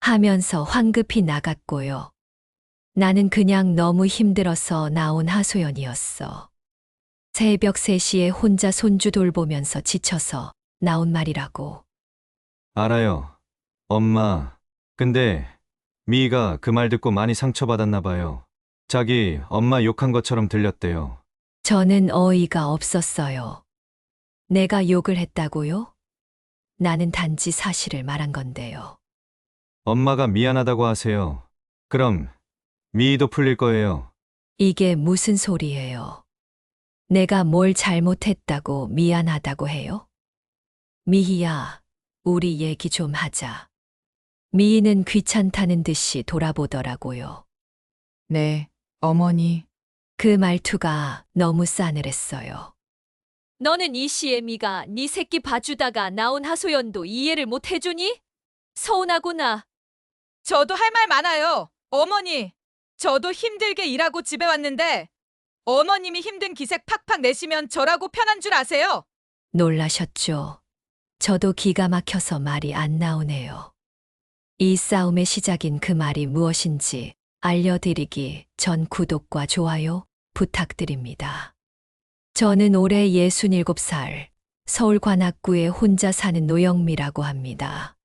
하면서 황급히 나갔고요. 나는 그냥 너무 힘들어서 나온 하소연이었어. 새벽 3시에 혼자 손주 돌보면서 지쳐서 나온 말이라고. 알아요. 엄마. 근데 미희가 그 말 듣고 많이 상처받았나 봐요. 자기 엄마 욕한 것처럼 들렸대요. 저는 어이가 없었어요. 내가 욕을 했다고요? 나는 단지 사실을 말한 건데요. 엄마가 미안하다고 하세요. 그럼 미희도 풀릴 거예요. 이게 무슨 소리예요? 내가 뭘 잘못했다고 미안하다고 해요? 미희야, 우리 얘기 좀 하자. 미희는 귀찮다는 듯이 돌아보더라고요. 네, 어머니. 그 말투가 너무 싸늘했어요. 너는 이 시에 미가 네 새끼 봐주다가 나온 하소연도 이해를 못 해주니? 서운하구나. 저도 할 말 많아요. 어머니, 저도 힘들게 일하고 집에 왔는데 어머님이 힘든 기색 팍팍 내시면 저라고 편한 줄 아세요? 놀라셨죠? 저도 기가 막혀서 말이 안 나오네요. 이 싸움의 시작인 그 말이 무엇인지 알려드리기 전 구독과 좋아요 부탁드립니다. 저는 올해 67살 서울 관악구에 혼자 사는 노영미라고 합니다.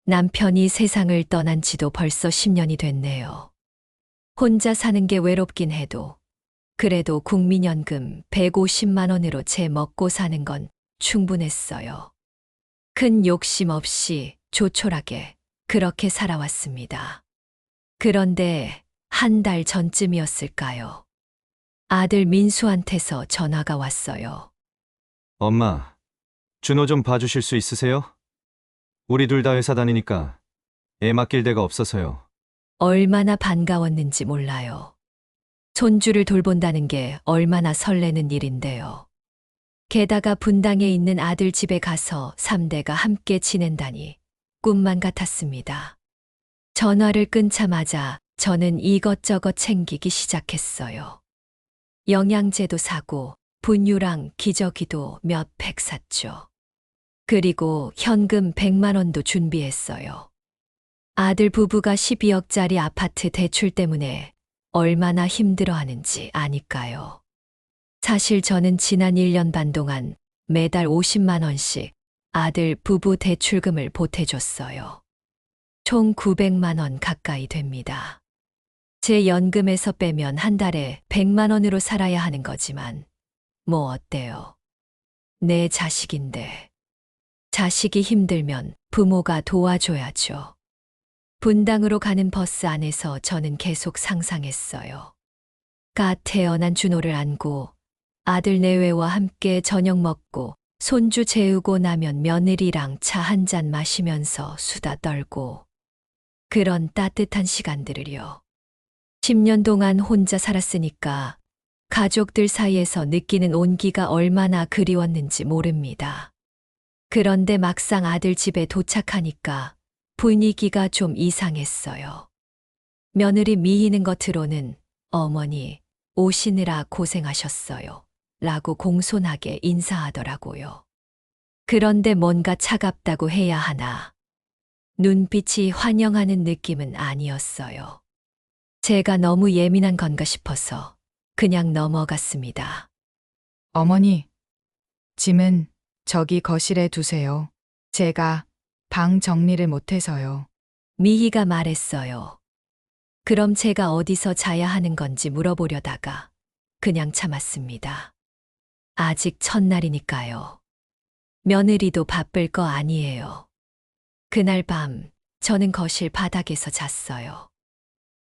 남편이 세상을 떠난 지도 벌써 10년이 됐네요. 혼자 사는 게 외롭긴 해도 그래도 국민연금 150만 원으로 제 먹고 사는 건 충분했어요. 큰 욕심 없이 조촐하게 그렇게 살아왔습니다. 그런데 한 달 전쯤이었을까요? 아들 민수한테서 전화가 왔어요. 엄마, 준호 좀 봐주실 수 있으세요? 우리 둘 다 회사 다니니까 애 맡길 데가 없어서요. 얼마나 반가웠는지 몰라요. 손주를 돌본다는 게 얼마나 설레는 일인데요. 게다가 분당에 있는 아들 집에 가서 3대가 함께 지낸다니 꿈만 같았습니다. 전화를 끊자마자 저는 이것저것 챙기기 시작했어요. 영양제도 사고 분유랑 기저귀도 몇 팩 샀죠. 그리고 현금 100만 원도 준비했어요. 아들 부부가 12억짜리 아파트 대출 때문에 얼마나 힘들어하는지 아니까요. 사실 저는 지난 1년 반 동안 매달 50만 원씩 아들 부부 대출금을 보태줬어요. 총 900만 원 가까이 됩니다. 제 연금에서 빼면 한 달에 100만 원으로 살아야 하는 거지만 뭐 어때요? 내 자식인데. 자식이 힘들면 부모가 도와줘야죠. 분당으로 가는 버스 안에서 저는 계속 상상했어요. 갓 태어난 준호를 안고 아들 내외와 함께 저녁 먹고 손주 재우고 나면 며느리랑 차 한 잔 마시면서 수다 떨고 그런 따뜻한 시간들을요. 10년 동안 혼자 살았으니까 가족들 사이에서 느끼는 온기가 얼마나 그리웠는지 모릅니다. 그런데 막상 아들 집에 도착하니까 분위기가 좀 이상했어요. 며느리 미희는 겉으로는 어머니 오시느라 고생하셨어요. 라고 공손하게 인사하더라고요. 그런데 뭔가 차갑다고 해야 하나. 눈빛이 환영하는 느낌은 아니었어요. 제가 너무 예민한 건가 싶어서 그냥 넘어갔습니다. 어머니, 짐은 저기 거실에 두세요. 제가 방 정리를 못해서요. 미희가 말했어요. 그럼 제가 어디서 자야 하는 건지 물어보려다가 그냥 참았습니다. 아직 첫날이니까요. 며느리도 바쁠 거 아니에요. 그날 밤 저는 거실 바닥에서 잤어요.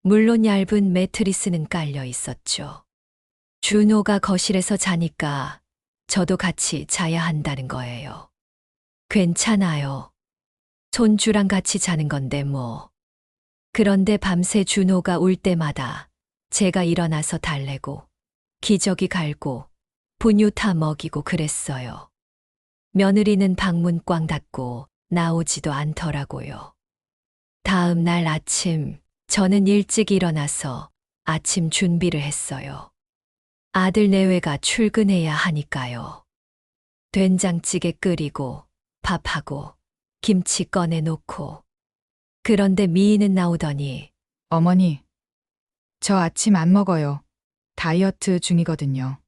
물론 얇은 매트리스는 깔려 있었죠. 준호가 거실에서 자니까 저도 같이 자야 한다는 거예요. 괜찮아요. 손주랑 같이 자는 건데 뭐. 그런데 밤새 준호가 울 때마다 제가 일어나서 달래고 기저귀 갈고 분유 타 먹이고 그랬어요. 며느리는 방문 꽝 닫고 나오지도 않더라고요. 다음 날 아침 저는 일찍 일어나서 아침 준비를 했어요. 아들 내외가 출근해야 하니까요. 된장찌개 끓이고 밥하고 김치 꺼내 놓고 그런데 미희는 나오더니 어머니, 저 아침 안 먹어요. 다이어트 중이거든요.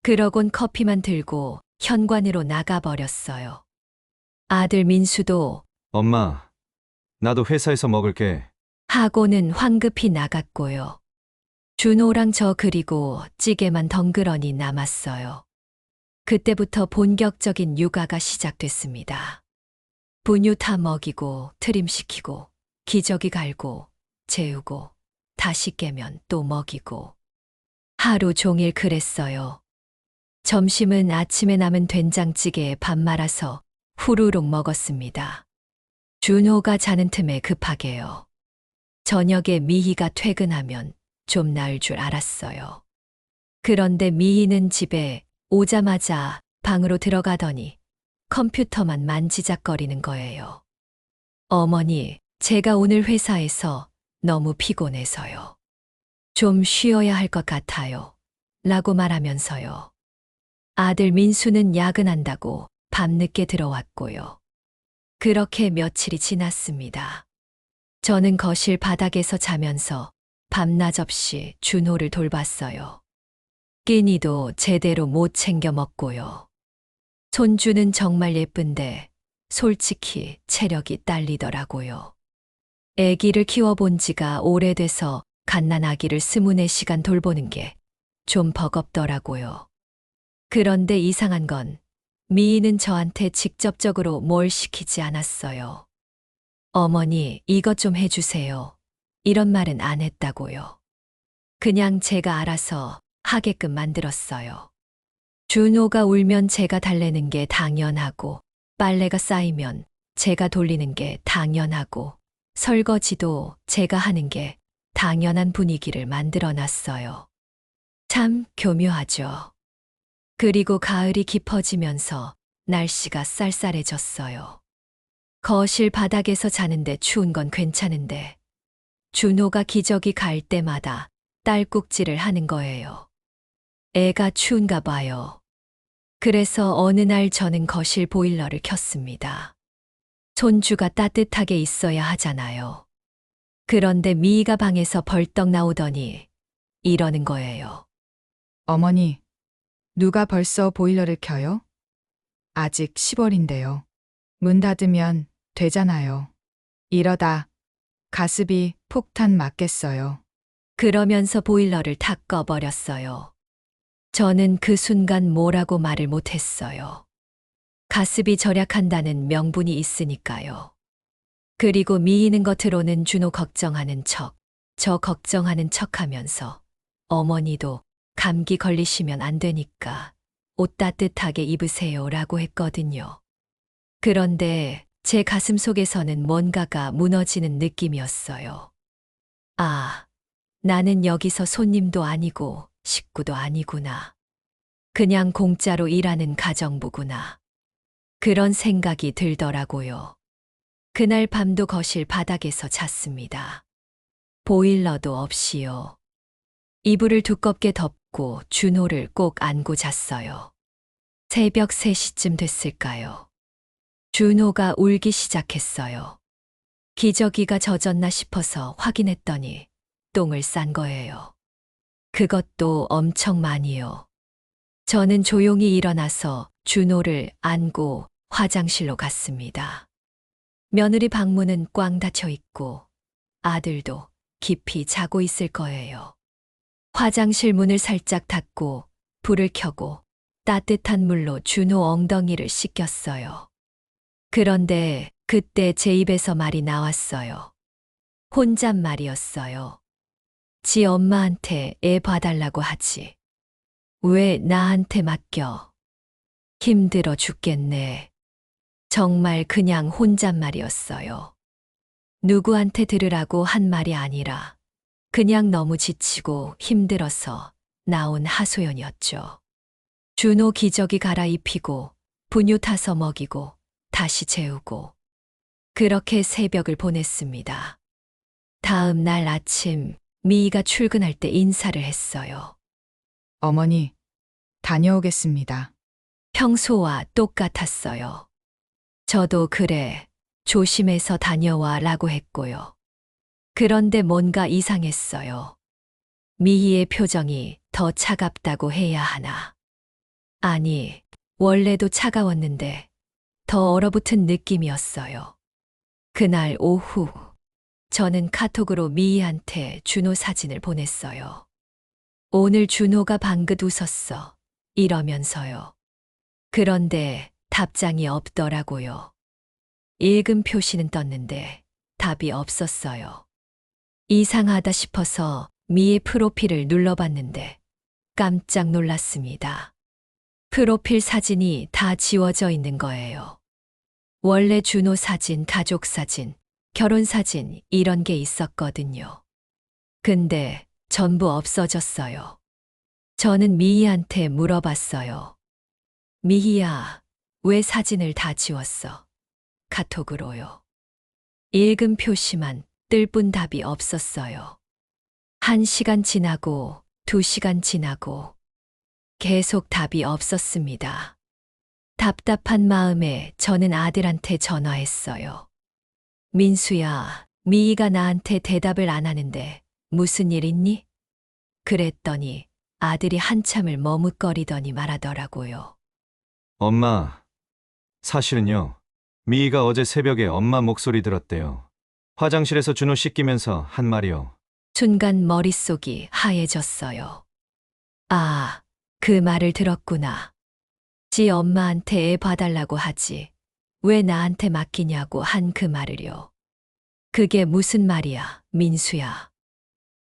그러곤 커피만 들고 현관으로 나가버렸어요. 아들 민수도 엄마, 나도 회사에서 먹을게. 하고는 황급히 나갔고요. 준호랑 저 그리고 찌개만 덩그러니 남았어요. 그때부터 본격적인 육아가 시작됐습니다. 분유 타 먹이고 트림시키고 기저귀 갈고 재우고 다시 깨면 또 먹이고 하루 종일 그랬어요. 점심은 아침에 남은 된장찌개에 밥 말아서 후루룩 먹었습니다. 준호가 자는 틈에 급하게요. 저녁에 미희가 퇴근하면 좀 나을 줄 알았어요. 그런데 미희는 집에 오자마자 방으로 들어가더니 컴퓨터만 만지작거리는 거예요. 어머니, 제가 오늘 회사에서 너무 피곤해서요. 좀 쉬어야 할 것 같아요. 라고 말하면서요. 아들 민수는 야근한다고 밤늦게 들어왔고요. 그렇게 며칠이 지났습니다. 저는 거실 바닥에서 자면서 밤낮 없이 준호를 돌봤어요. 끼니도 제대로 못 챙겨 먹고요. 손주는 정말 예쁜데 솔직히 체력이 딸리더라고요. 아기를 키워본 지가 오래돼서 갓난아기를 24시간 돌보는 게 좀 버겁더라고요. 그런데 이상한 건 미희는 저한테 직접적으로 뭘 시키지 않았어요. 어머니, 이것 좀 해주세요. 이런 말은 안 했다고요. 그냥 제가 알아서 하게끔 만들었어요. 준호가 울면 제가 달래는 게 당연하고, 빨래가 쌓이면 제가 돌리는 게 당연하고, 설거지도 제가 하는 게 당연한 분위기를 만들어 놨어요. 참 교묘하죠. 그리고 가을이 깊어지면서 날씨가 쌀쌀해졌어요. 거실 바닥에서 자는데 추운 건 괜찮은데 준호가 기저귀 갈 때마다 딸꾹질을 하는 거예요. 애가 추운가 봐요. 그래서 어느 날 저는 거실 보일러를 켰습니다. 손주가 따뜻하게 있어야 하잖아요. 그런데 미희가 방에서 벌떡 나오더니 이러는 거예요. 어머니, 누가 벌써 보일러를 켜요? 아직 10월인데요. 문 닫으면 되잖아요. 이러다 가습이 폭탄 맞겠어요. 그러면서 보일러를 다 꺼버렸어요. 저는 그 순간 뭐라고 말을 못했어요. 가습이 절약한다는 명분이 있으니까요. 그리고 미희는 겉으로는 준호 걱정하는 척, 저 걱정하는 척 하면서 어머니도 감기 걸리시면 안 되니까 옷 따뜻하게 입으세요 라고 했거든요. 그런데 제 가슴 속에서는 뭔가가 무너지는 느낌이었어요. 아, 나는 여기서 손님도 아니고 식구도 아니구나. 그냥 공짜로 일하는 가정부구나. 그런 생각이 들더라고요. 그날 밤도 거실 바닥에서 잤습니다. 보일러도 없이요. 이불을 두껍게 덮고 준호를 꼭 안고 잤어요. 새벽 3시쯤 됐을까요? 준호가 울기 시작했어요. 기저귀가 젖었나 싶어서 확인했더니 똥을 싼 거예요. 그것도 엄청 많이요. 저는 조용히 일어나서 준호를 안고 화장실로 갔습니다. 며느리 방문은 꽝 닫혀 있고 아들도 깊이 자고 있을 거예요. 화장실 문을 살짝 닫고 불을 켜고 따뜻한 물로 준호 엉덩이를 씻겼어요. 그런데 그때 제 입에서 말이 나왔어요. 혼잣말이었어요. 지 엄마한테 애 봐달라고 하지. 왜 나한테 맡겨? 힘들어 죽겠네. 정말 그냥 혼잣말이었어요. 누구한테 들으라고 한 말이 아니라 그냥 너무 지치고 힘들어서 나온 하소연이었죠. 준호 기저귀 갈아입히고 분유 타서 먹이고 다시 재우고 그렇게 새벽을 보냈습니다. 다음 날 아침 미희가 출근할 때 인사를 했어요. 어머니, 다녀오겠습니다. 평소와 똑같았어요. 저도 그래, 조심해서 다녀와 라고 했고요. 그런데 뭔가 이상했어요. 미희의 표정이 더 차갑다고 해야 하나. 아니, 원래도 차가웠는데 더 얼어붙은 느낌이었어요. 그날 오후, 저는 카톡으로 미희한테 준호 사진을 보냈어요. 오늘 준호가 방긋 웃었어. 이러면서요. 그런데 답장이 없더라고요. 읽음 표시는 떴는데 답이 없었어요. 이상하다 싶어서 미의 프로필을 눌러봤는데 깜짝 놀랐습니다. 프로필 사진이 다 지워져 있는 거예요. 원래 준호 사진, 가족 사진, 결혼 사진 이런 게 있었거든요. 근데 전부 없어졌어요. 저는 미희한테 물어봤어요. 미희야, 왜 사진을 다 지웠어? 카톡으로요. 읽음 표시만 뜰 뿐 답이 없었어요. 1시간 지나고 2시간 지나고 계속 답이 없었습니다. 답답한 마음에 저는 아들한테 전화했어요. 민수야, 미희가 나한테 대답을 안 하는데 무슨 일 있니? 그랬더니 아들이 한참을 머뭇거리더니 말하더라고요. 엄마, 사실은요. 미희가 어제 새벽에 엄마 목소리 들었대요. 화장실에서 준호 씻기면서 한 말이요. 순간 머릿속이 하얘졌어요. 아, 그 말을 들었구나. 지 엄마한테 애 봐달라고 하지. 왜 나한테 맡기냐고 한 그 말을요. 그게 무슨 말이야, 민수야.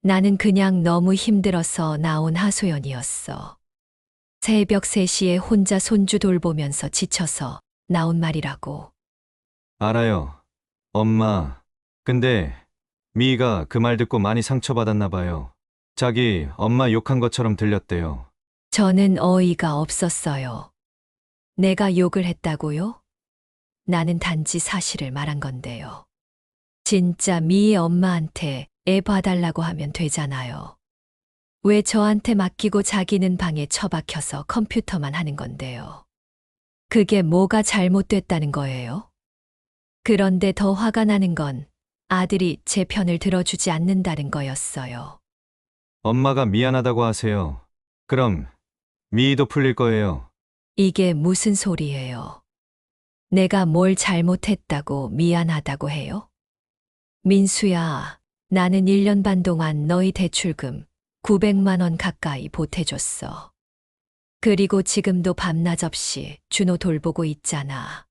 나는 그냥 너무 힘들어서 나온 하소연이었어. 새벽 3시에 혼자 손주 돌보면서 지쳐서 나온 말이라고. 알아요. 엄마. 근데 미희가 그 말 듣고 많이 상처받았나 봐요. 자기 엄마 욕한 것처럼 들렸대요. 저는 어이가 없었어요. 내가 욕을 했다고요? 나는 단지 사실을 말한 건데요. 진짜 미희 엄마한테 애 봐달라고 하면 되잖아요. 왜 저한테 맡기고 자기는 방에 처박혀서 컴퓨터만 하는 건데요. 그게 뭐가 잘못됐다는 거예요? 그런데 더 화가 나는 건 아들이 제 편을 들어주지 않는다는 거였어요. 엄마가 미안하다고 하세요. 그럼 미희도 풀릴 거예요. 이게 무슨 소리예요? 내가 뭘 잘못했다고 미안하다고 해요? 민수야, 나는 1년 반 동안 너희 대출금 900만 원 가까이 보태줬어. 그리고 지금도 밤낮 없이 준호 돌보고 있잖아.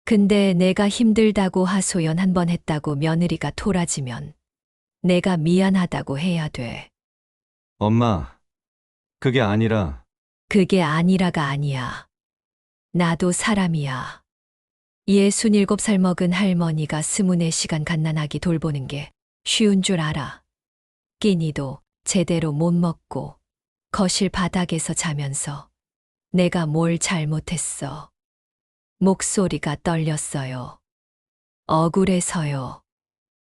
근데 내가 힘들다고 하소연 한 번 했다고 며느리가 토라지면 내가 미안하다고 해야 돼. 엄마, 그게 아니라 그게 아니라가 아니야. 나도 사람이야. 67살 먹은 할머니가 24시간 갓난아기 돌보는 게 쉬운 줄 알아. 끼니도 제대로 못 먹고 거실 바닥에서 자면서 내가 뭘 잘못했어. 목소리가 떨렸어요. 억울해서요.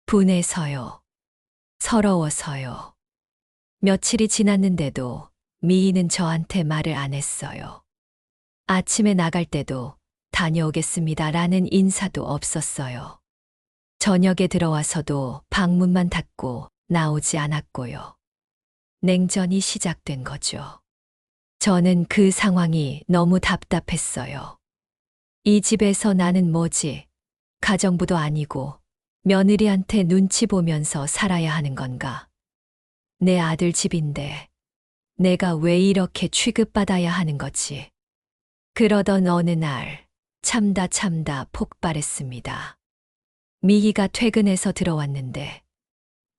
분해서요. 서러워서요. 며칠이 지났는데도 미희는 저한테 말을 안 했어요. 아침에 나갈 때도 다녀오겠습니다라는 인사도 없었어요. 저녁에 들어와서도 방문만 닫고 나오지 않았고요. 냉전이 시작된 거죠. 저는 그 상황이 너무 답답했어요. 이 집에서 나는 뭐지? 가정부도 아니고 며느리한테 눈치 보면서 살아야 하는 건가? 내 아들 집인데 내가 왜 이렇게 취급받아야 하는 거지? 그러던 어느 날 참다 폭발했습니다. 미희가 퇴근해서 들어왔는데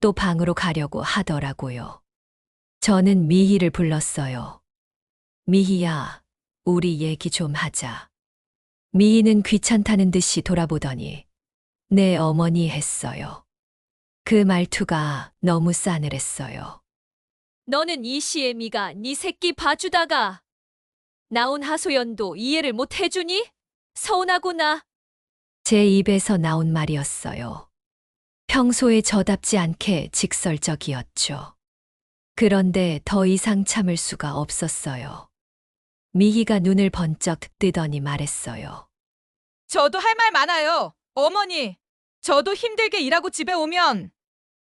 또 방으로 가려고 하더라고요. 저는 미희를 불렀어요. 미희야, 우리 얘기 좀 하자. 미희는 귀찮다는 듯이 돌아보더니 네 어머니 했어요. 그 말투가 너무 싸늘했어요. 너는 이 시에 미가 네 새끼 봐주다가 나온 하소연도 이해를 못 해주니? 서운하구나. 제 입에서 나온 말이었어요. 평소에 저답지 않게 직설적이었죠. 그런데 더 이상 참을 수가 없었어요. 미희가 눈을 번쩍 뜨더니 말했어요. 저도 할 말 많아요. 어머니, 저도 힘들게 일하고 집에 오면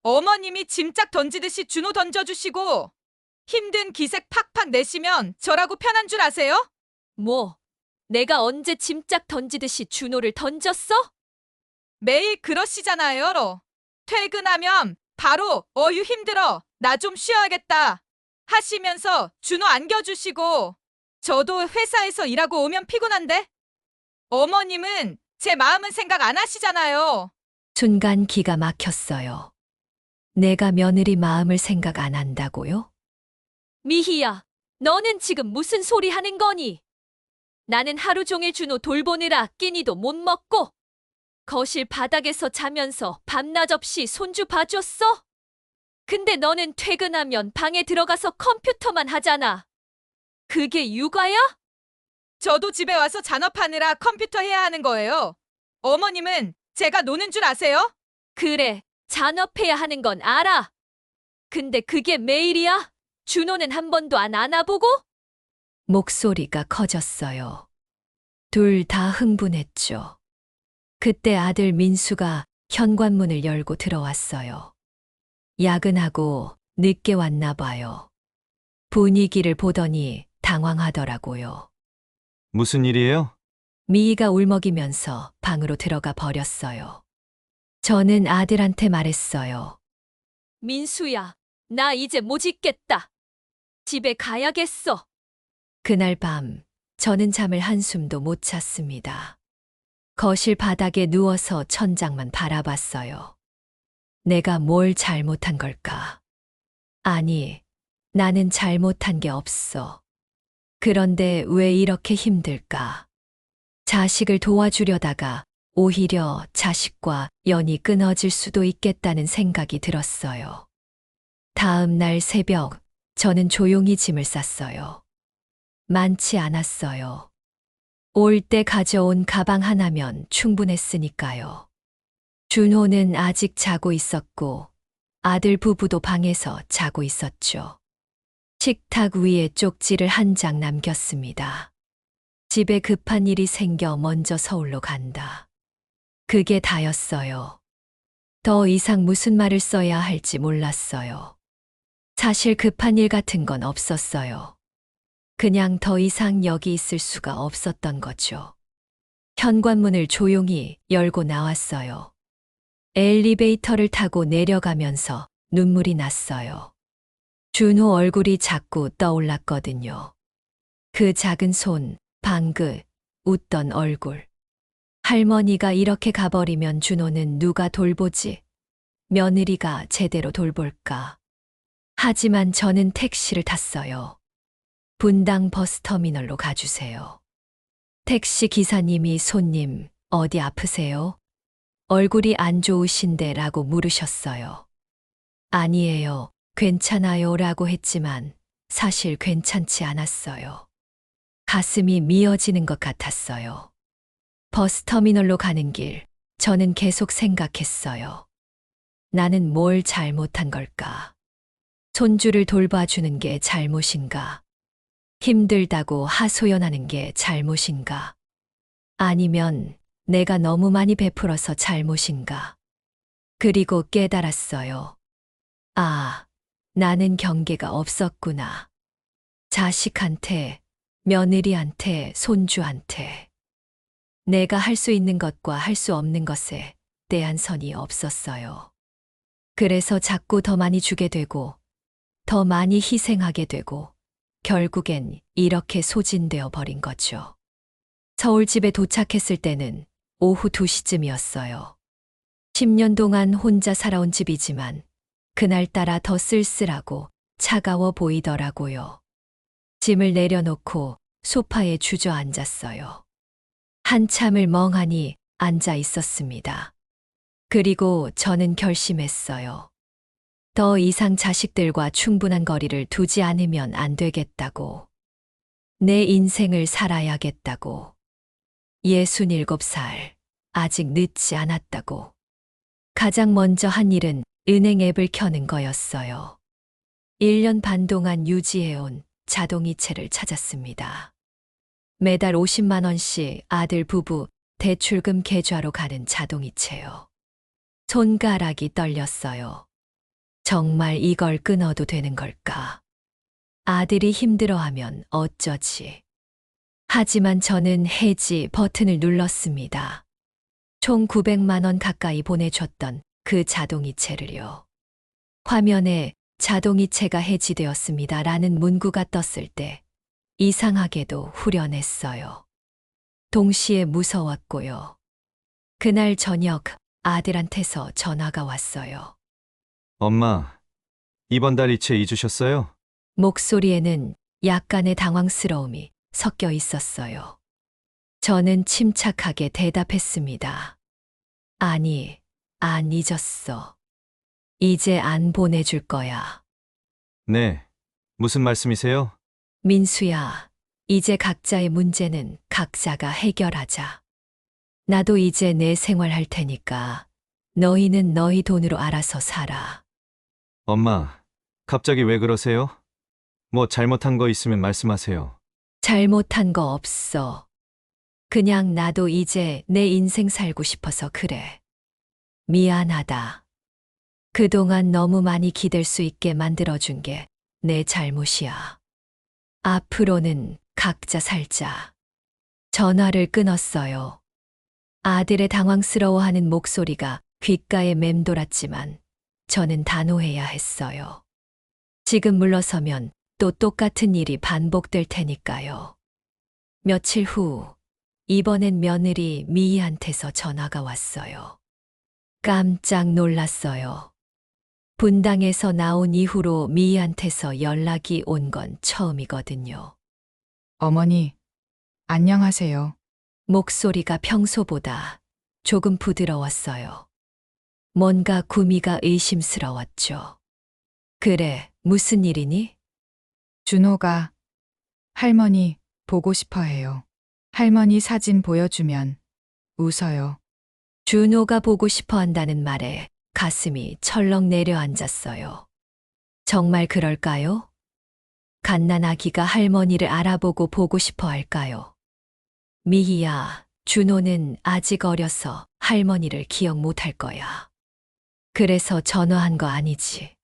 어머님이 짐짝 던지듯이 준호 던져주시고 힘든 기색 팍팍 내시면 저라고 편한 줄 아세요? 뭐, 내가 언제 짐짝 던지듯이 준호를 던졌어? 매일 그러시잖아요. 퇴근하면 바로 어휴 힘들어. 나 좀 쉬어야겠다. 하시면서 준호 안겨주시고 저도 회사에서 일하고 오면 피곤한데 어머님은 제 마음은 생각 안 하시잖아요. 순간 기가 막혔어요. 내가 며느리 마음을 생각 안 한다고요? 미희야, 너는 지금 무슨 소리 하는 거니? 나는 하루 종일 준호 돌보느라 끼니도 못 먹고 거실 바닥에서 자면서 밤낮 없이 손주 봐줬어? 근데 너는 퇴근하면 방에 들어가서 컴퓨터만 하잖아. 그게 육아야? 저도 집에 와서 잔업하느라 컴퓨터 해야 하는 거예요. 어머님은 제가 노는 줄 아세요? 그래, 잔업해야 하는 건 알아. 근데 그게 매일이야? 준호는 한 번도 안 안아보고? 목소리가 커졌어요. 둘 다 흥분했죠. 그때 아들 민수가 현관문을 열고 들어왔어요. 야근하고 늦게 왔나 봐요. 분위기를 보더니 당황하더라고요. 무슨 일이에요? 미희가 울먹이면서 방으로 들어가 버렸어요. 저는 아들한테 말했어요. 민수야, 나 이제 못 있겠다. 집에 가야겠어. 그날 밤, 저는 잠을 한숨도 못 잤습니다. 거실 바닥에 누워서 천장만 바라봤어요. 내가 뭘 잘못한 걸까? 아니, 나는 잘못한 게 없어. 그런데 왜 이렇게 힘들까? 자식을 도와주려다가 오히려 자식과 연이 끊어질 수도 있겠다는 생각이 들었어요. 다음 날 새벽, 저는 조용히 짐을 쌌어요. 많지 않았어요. 올 때 가져온 가방 하나면 충분했으니까요. 준호는 아직 자고 있었고 아들 부부도 방에서 자고 있었죠. 식탁 위에 쪽지를 한 장 남겼습니다. 집에 급한 일이 생겨 먼저 서울로 간다. 그게 다였어요. 더 이상 무슨 말을 써야 할지 몰랐어요. 사실 급한 일 같은 건 없었어요. 그냥 더 이상 여기 있을 수가 없었던 거죠. 현관문을 조용히 열고 나왔어요. 엘리베이터를 타고 내려가면서 눈물이 났어요. 준호 얼굴이 자꾸 떠올랐거든요. 그 작은 손, 방긋, 웃던 얼굴. 할머니가 이렇게 가버리면 준호는 누가 돌보지? 며느리가 제대로 돌볼까? 하지만 저는 택시를 탔어요. 분당 버스터미널로 가주세요. 택시 기사님이 손님, 어디 아프세요? 얼굴이 안 좋으신데 라고 물으셨어요. 아니에요, 괜찮아요 라고 했지만 사실 괜찮지 않았어요. 가슴이 미어지는 것 같았어요. 버스터미널로 가는 길, 저는 계속 생각했어요. 나는 뭘 잘못한 걸까? 손주를 돌봐주는 게 잘못인가? 힘들다고 하소연하는 게 잘못인가? 아니면 내가 너무 많이 베풀어서 잘못인가? 그리고 깨달았어요. 아, 나는 경계가 없었구나. 자식한테, 며느리한테, 손주한테. 내가 할 수 있는 것과 할 수 없는 것에 대한 선이 없었어요. 그래서 자꾸 더 많이 주게 되고, 더 많이 희생하게 되고, 결국엔 이렇게 소진되어 버린 거죠. 서울집에 도착했을 때는 오후 2시쯤이었어요. 10년 동안 혼자 살아온 집이지만 그날따라 더 쓸쓸하고 차가워 보이더라고요. 짐을 내려놓고 소파에 주저앉았어요. 한참을 멍하니 앉아 있었습니다. 그리고 저는 결심했어요. 더 이상 자식들과 충분한 거리를 두지 않으면 안 되겠다고. 내 인생을 살아야겠다고. 67살, 아직 늦지 않았다고. 가장 먼저 한 일은 은행 앱을 켜는 거였어요. 1년 반 동안 유지해온 자동이체를 찾았습니다. 매달 50만 원씩 아들 부부 대출금 계좌로 가는 자동이체요. 손가락이 떨렸어요. 정말 이걸 끊어도 되는 걸까? 아들이 힘들어하면 어쩌지? 하지만 저는 해지 버튼을 눌렀습니다. 총 900만 원 가까이 보내줬던 그 자동이체를요. 화면에 자동이체가 해지되었습니다라는 문구가 떴을 때 이상하게도 후련했어요. 동시에 무서웠고요. 그날 저녁 아들한테서 전화가 왔어요. 엄마, 이번 달 이체 잊으셨어요? 목소리에는 약간의 당황스러움이 섞여 있었어요. 저는 침착하게 대답했습니다. 아니, 안 잊었어. 이제 안 보내줄 거야. 네. 무슨 말씀이세요? 민수야, 이제 각자의 문제는 각자가 해결하자. 나도 이제 내 생활 할 테니까 너희는 너희 돈으로 알아서 살아. 엄마, 갑자기 왜 그러세요? 뭐 잘못한 거 있으면 말씀하세요. 잘못한 거 없어. 그냥 나도 이제 내 인생 살고 싶어서 그래. 미안하다. 그동안 너무 많이 기댈 수 있게 만들어준 게 내 잘못이야. 앞으로는 각자 살자. 전화를 끊었어요. 아들의 당황스러워하는 목소리가 귓가에 맴돌았지만 저는 단호해야 했어요. 지금 물러서면 또 똑같은 일이 반복될 테니까요. 며칠 후, 이번엔 며느리 미희한테서 전화가 왔어요. 깜짝 놀랐어요. 분당에서 나온 이후로 미희한테서 연락이 온 건 처음이거든요. 어머니, 안녕하세요. 목소리가 평소보다 조금 부드러웠어요. 뭔가 구미가 의심스러웠죠. 그래, 무슨 일이니? 준호가 할머니 보고 싶어 해요. 할머니 사진 보여주면 웃어요. 준호가 보고 싶어 한다는 말에 가슴이 철렁 내려앉았어요. 정말 그럴까요? 갓난아기가 할머니를 알아보고 보고 싶어 할까요? 미희야, 준호는 아직 어려서 할머니를 기억 못 할 거야. 그래서 전화한 거 아니지.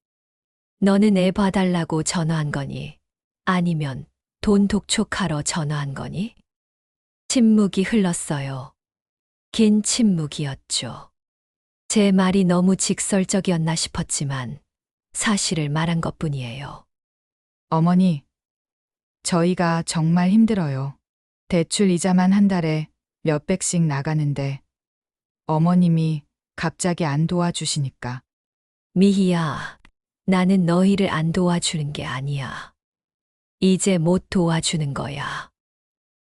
너는 애 봐달라고 전화한 거니? 아니면 돈 독촉하러 전화한 거니? 침묵이 흘렀어요. 긴 침묵이었죠. 제 말이 너무 직설적이었나 싶었지만 사실을 말한 것뿐이에요. 어머니, 저희가 정말 힘들어요. 대출 이자만 한 달에 몇백씩 나가는데 어머님이 갑자기 안 도와주시니까. 미희야, 나는 너희를 안 도와주는 게 아니야. 이제 못 도와주는 거야.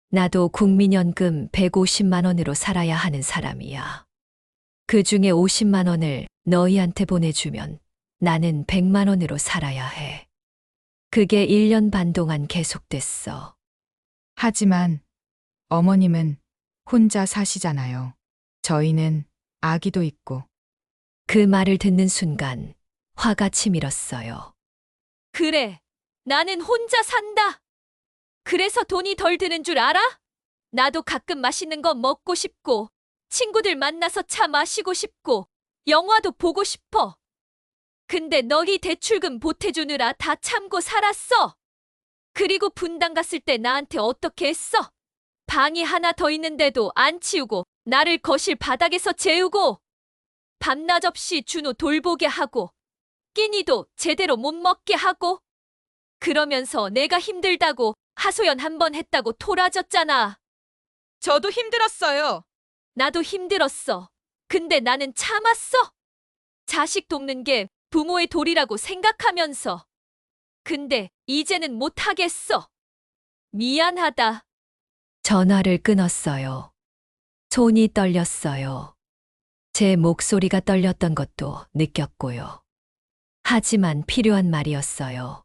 나도 국민연금 150만 원으로 살아야 하는 사람이야. 그 중에 50만 원을 너희한테 보내주면 나는 100만 원으로 살아야 해. 그게 1년 반 동안 계속됐어. 하지만 어머님은 혼자 사시잖아요. 저희는 아기도 있고. 그 말을 듣는 순간 화가 치밀었어요. 그래, 나는 혼자 산다. 그래서 돈이 덜 드는 줄 알아? 나도 가끔 맛있는 거 먹고 싶고, 친구들 만나서 차 마시고 싶고, 영화도 보고 싶어. 근데 너희 대출금 보태주느라 다 참고 살았어. 그리고 분당 갔을 때 나한테 어떻게 했어? 방이 하나 더 있는데도 안 치우고, 나를 거실 바닥에서 재우고, 밤낮 없이 준호 돌보게 하고, 끼니도 제대로 못 먹게 하고, 그러면서 내가 힘들다고 하소연 한 번 했다고 토라졌잖아. 저도 힘들었어요. 나도 힘들었어. 근데 나는 참았어. 자식 돕는 게 부모의 도리라고 생각하면서. 근데 이제는 못하겠어. 미안하다. 전화를 끊었어요. 손이 떨렸어요. 제 목소리가 떨렸던 것도 느꼈고요. 하지만 필요한 말이었어요.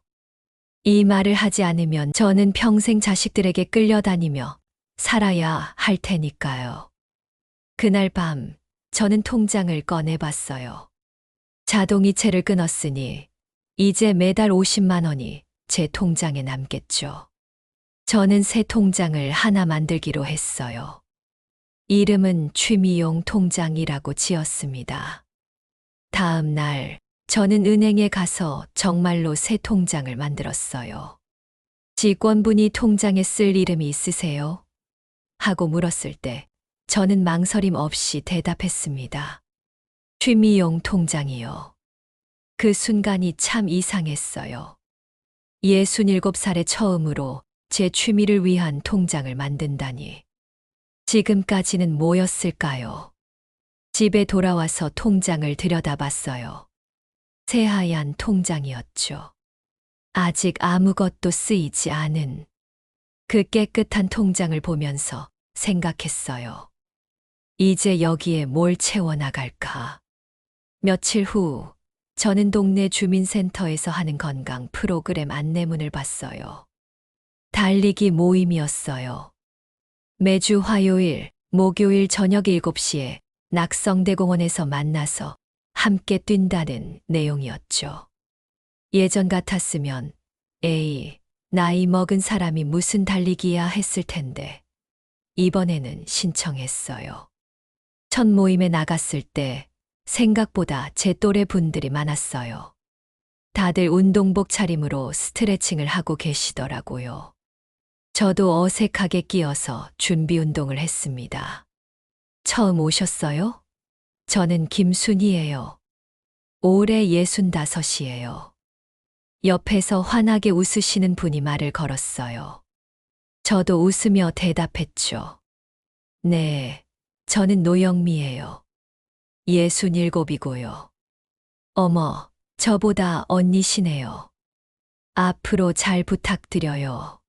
이 말을 하지 않으면 저는 평생 자식들에게 끌려다니며 살아야 할 테니까요. 그날 밤 저는 통장을 꺼내봤어요. 자동이체를 끊었으니 이제 매달 50만 원이 제 통장에 남겠죠. 저는 새 통장을 하나 만들기로 했어요. 이름은 취미용 통장이라고 지었습니다. 다음 날 저는 은행에 가서 정말로 새 통장을 만들었어요. 직원분이 통장에 쓸 이름이 있으세요? 하고 물었을 때 저는 망설임 없이 대답했습니다. 취미용 통장이요. 그 순간이 참 이상했어요. 67살에 처음으로 제 취미를 위한 통장을 만든다니. 지금까지는 뭐였을까요? 집에 돌아와서 통장을 들여다봤어요. 새하얀 통장이었죠. 아직 아무것도 쓰이지 않은 그 깨끗한 통장을 보면서 생각했어요. 이제 여기에 뭘 채워나갈까? 며칠 후, 저는 동네 주민센터에서 하는 건강 프로그램 안내문을 봤어요. 달리기 모임이었어요. 매주 화요일, 목요일 저녁 7시에 낙성대공원에서 만나서 함께 뛴다는 내용이었죠. 예전 같았으면, 에이, 나이 먹은 사람이 무슨 달리기야 했을 텐데, 이번에는 신청했어요. 첫 모임에 나갔을 때 생각보다 제 또래 분들이 많았어요. 다들 운동복 차림으로 스트레칭을 하고 계시더라고요. 저도 어색하게 끼어서 준비 운동을 했습니다. 처음 오셨어요? 저는 김순희예요. 올해 65이에요. 옆에서 환하게 웃으시는 분이 말을 걸었어요. 저도 웃으며 대답했죠. 네, 저는 노영미예요. 67이고요. 어머, 저보다 언니시네요. 앞으로 잘 부탁드려요.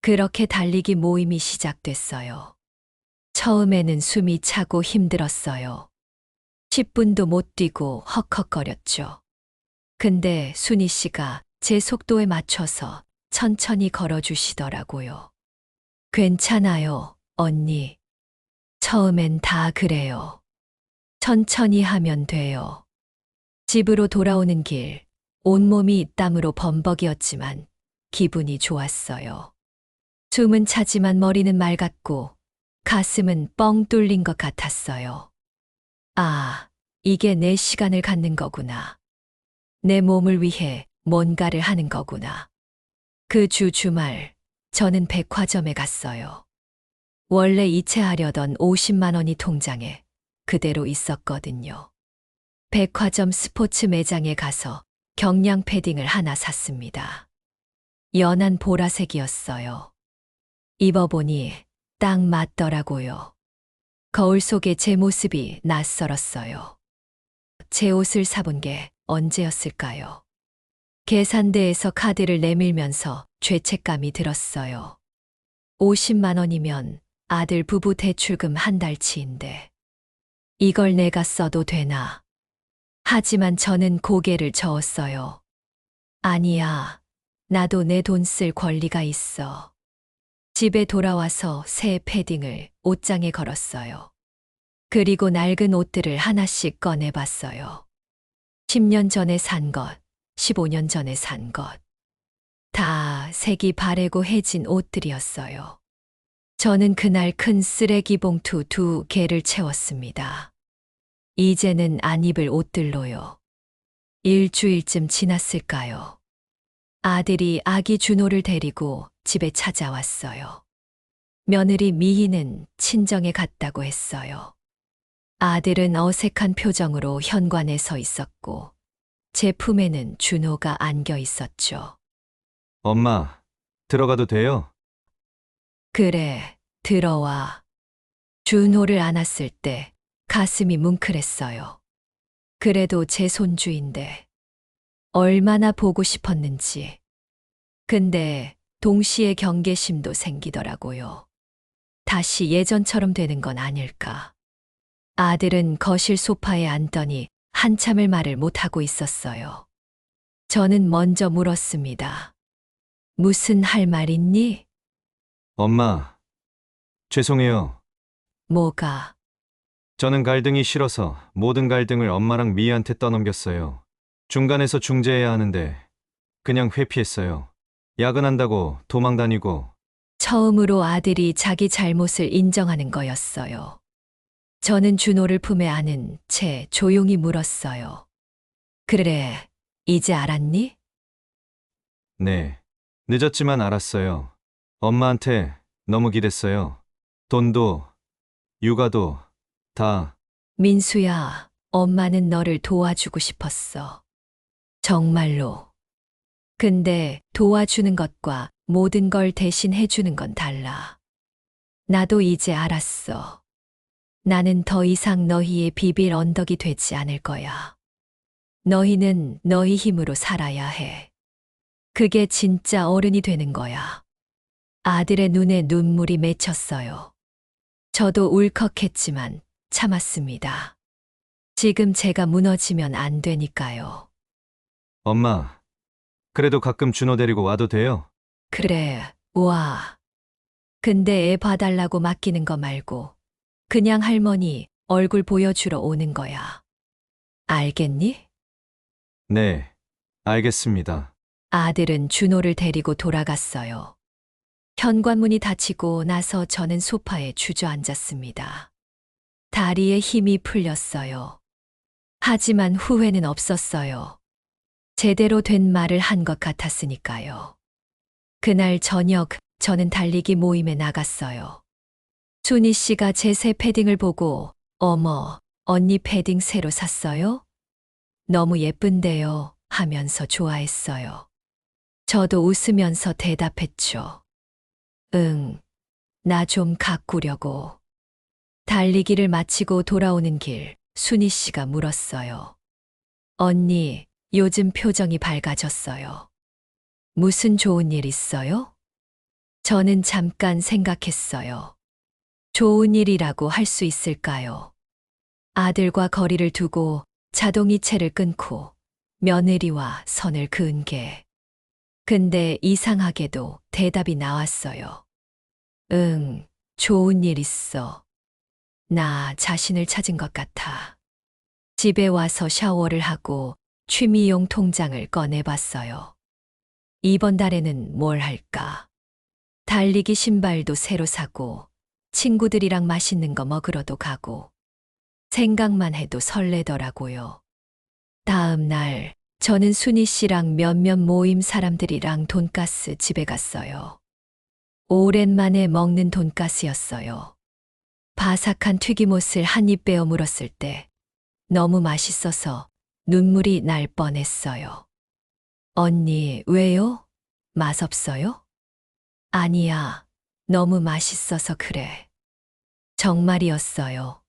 그렇게 달리기 모임이 시작됐어요. 처음에는 숨이 차고 힘들었어요. 10분도 못 뛰고 헉헉거렸죠. 근데 순희 씨가 제 속도에 맞춰서 천천히 걸어주시더라고요. 괜찮아요, 언니. 처음엔 다 그래요. 천천히 하면 돼요. 집으로 돌아오는 길, 온몸이 땀으로 범벅이었지만 기분이 좋았어요. 숨은 차지만 머리는 맑았고 가슴은 뻥 뚫린 것 같았어요. 아, 이게 내 시간을 갖는 거구나. 내 몸을 위해 뭔가를 하는 거구나. 그 주말, 저는 백화점에 갔어요. 원래 이체하려던 50만 원이 통장에 그대로 있었거든요. 백화점 스포츠 매장에 가서 경량 패딩을 하나 샀습니다. 연한 보라색이었어요. 입어보니 딱 맞더라고요. 거울 속에 제 모습이 낯설었어요. 제 옷을 사본 게 언제였을까요? 계산대에서 카드를 내밀면서 죄책감이 들었어요. 50만 원이면 아들 부부 대출금 한 달치인데 이걸 내가 써도 되나? 하지만 저는 고개를 저었어요. 아니야, 나도 내 돈 쓸 권리가 있어. 집에 돌아와서 새 패딩을 옷장에 걸었어요. 그리고 낡은 옷들을 하나씩 꺼내봤어요. 10년 전에 산 것, 15년 전에 산 것. 다 색이 바래고 해진 옷들이었어요. 저는 그날 큰 쓰레기 봉투 2개를 채웠습니다. 이제는 안 입을 옷들로요. 일주일쯤 지났을까요? 아들이 아기 준호를 데리고 집에 찾아왔어요. 며느리 미희는 친정에 갔다고 했어요. 아들은 어색한 표정으로 현관에 서 있었고 제 품에는 준호가 안겨 있었죠. 엄마, 들어가도 돼요? 그래, 들어와. 준호를 안았을 때 가슴이 뭉클했어요. 그래도 제 손주인데 얼마나 보고 싶었는지. 근데 동시에 경계심도 생기더라고요. 다시 예전처럼 되는 건 아닐까. 아들은 거실 소파에 앉더니 한참을 말을 못하고 있었어요. 저는 먼저 물었습니다. 무슨 할 말 있니? 엄마, 죄송해요. 뭐가? 저는 갈등이 싫어서 모든 갈등을 엄마랑 미희한테 떠넘겼어요. 중간에서 중재해야 하는데 그냥 회피했어요. 야근한다고 도망 다니고. 처음으로 아들이 자기 잘못을 인정하는 거였어요. 저는 준호를 품에 안은 채 조용히 물었어요. 그래, 이제 알았니? 네. 늦었지만 알았어요. 엄마한테 너무 기댔어요. 돈도, 육아도, 다. 민수야, 엄마는 너를 도와주고 싶었어. 정말로. 근데 도와주는 것과 모든 걸 대신 해주는 건 달라. 나도 이제 알았어. 나는 더 이상 너희의 비빌 언덕이 되지 않을 거야. 너희는 너희 힘으로 살아야 해. 그게 진짜 어른이 되는 거야. 아들의 눈에 눈물이 맺혔어요. 저도 울컥했지만 참았습니다. 지금 제가 무너지면 안 되니까요. 엄마, 그래도 가끔 준호 데리고 와도 돼요? 그래, 와. 근데 애 봐달라고 맡기는 거 말고 그냥 할머니 얼굴 보여주러 오는 거야. 알겠니? 네, 알겠습니다. 아들은 준호를 데리고 돌아갔어요. 현관문이 닫히고 나서 저는 소파에 주저앉았습니다. 다리에 힘이 풀렸어요. 하지만 후회는 없었어요. 제대로 된 말을 한 것 같았으니까요. 그날 저녁 저는 달리기 모임에 나갔어요. 순희 씨가 제 새 패딩을 보고 어머, 언니 패딩 새로 샀어요? 너무 예쁜데요 하면서 좋아했어요. 저도 웃으면서 대답했죠. 응, 나 좀 가꾸려고. 달리기를 마치고 돌아오는 길 순희 씨가 물었어요. 언니, 요즘 표정이 밝아졌어요. 무슨 좋은 일 있어요? 저는 잠깐 생각했어요. 좋은 일이라고 할 수 있을까요? 아들과 거리를 두고 자동이체를 끊고 며느리와 선을 그은 게. 근데 이상하게도 대답이 나왔어요. 응, 좋은 일 있어. 나 자신을 찾은 것 같아. 집에 와서 샤워를 하고 취미용 통장을 꺼내봤어요. 이번 달에는 뭘 할까? 달리기 신발도 새로 사고 친구들이랑 맛있는 거 먹으러도 가고 생각만 해도 설레더라고요. 다음 날 저는 순희 씨랑 몇몇 모임 사람들이랑 돈가스 집에 갔어요. 오랜만에 먹는 돈가스였어요. 바삭한 튀김옷을 한 입 베어 물었을 때 너무 맛있어서 눈물이 날 뻔했어요. 언니, 왜요? 맛없어요? 아니야, 너무 맛있어서 그래. 정말이었어요.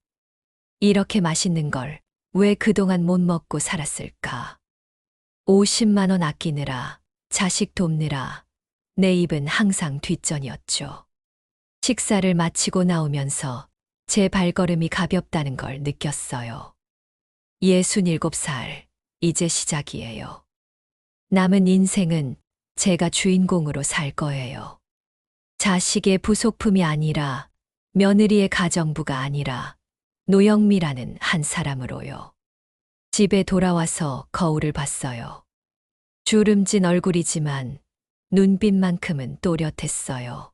이렇게 맛있는 걸 왜 그동안 못 먹고 살았을까? 50만 원 아끼느라, 자식 돕느라 내 입은 항상 뒷전이었죠. 식사를 마치고 나오면서 제 발걸음이 가볍다는 걸 느꼈어요. 67살, 이제 시작이에요. 남은 인생은 제가 주인공으로 살 거예요. 자식의 부속품이 아니라 며느리의 가정부가 아니라 노영미라는 한 사람으로요. 집에 돌아와서 거울을 봤어요. 주름진 얼굴이지만 눈빛만큼은 또렷했어요.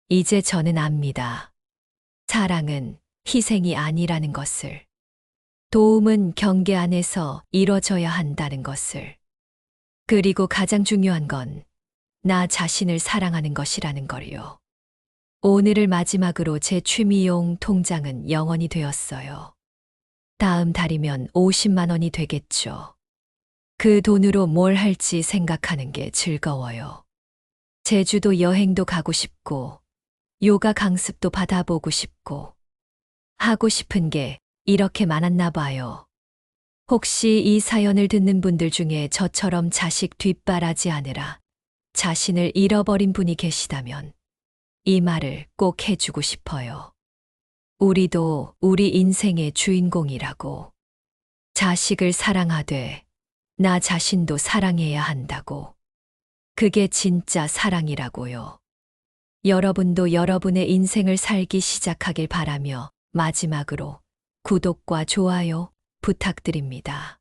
이제 저는 압니다. 사랑은 희생이 아니라는 것을. 도움은 경계 안에서 이뤄져야 한다는 것을. 그리고 가장 중요한 건 나 자신을 사랑하는 것이라는 걸요. 오늘을 마지막으로 제 취미용 통장은 0원이 되었어요. 다음 달이면 50만 원이 되겠죠. 그 돈으로 뭘 할지 생각하는 게 즐거워요. 제주도 여행도 가고 싶고, 요가 강습도 받아보고 싶고, 하고 싶은 게 이렇게 많았나 봐요. 혹시 이 사연을 듣는 분들 중에 저처럼 자식 뒷바라지 하느라 자신을 잃어버린 분이 계시다면 이 말을 꼭 해주고 싶어요. 우리도 우리 인생의 주인공이라고. 자식을 사랑하되 나 자신도 사랑해야 한다고. 그게 진짜 사랑이라고요. 여러분도 여러분의 인생을 살기 시작하길 바라며 마지막으로 구독과 좋아요 부탁드립니다.